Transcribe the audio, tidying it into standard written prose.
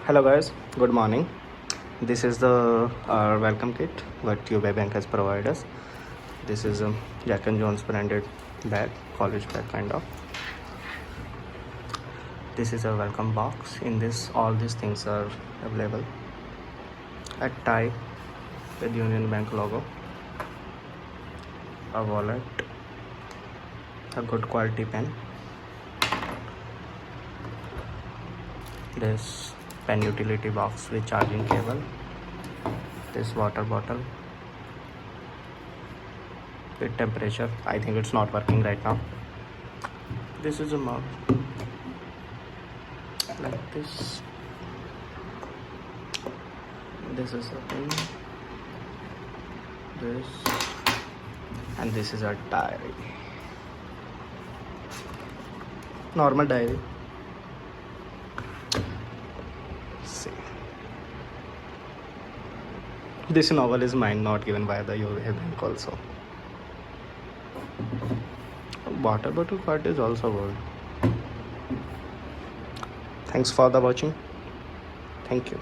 Hello guys, good morning. This is the welcome kit what UBI Bank has provided us. This is a Jack and Jones branded bag, college bag kind of. This is a welcome box. In this, all these things are available. A tie with Union Bank logo, a wallet, a good quality pen, this pen utility box with charging cable, this water bottle with temperature. I think it's not working right now. This is a mug like this. This is a pen, this, and this is a diary, normal diary. See, this novel is mine, not given by the UBI Bank also. Water bottle card is also good. Thanks for the watching. Thank you.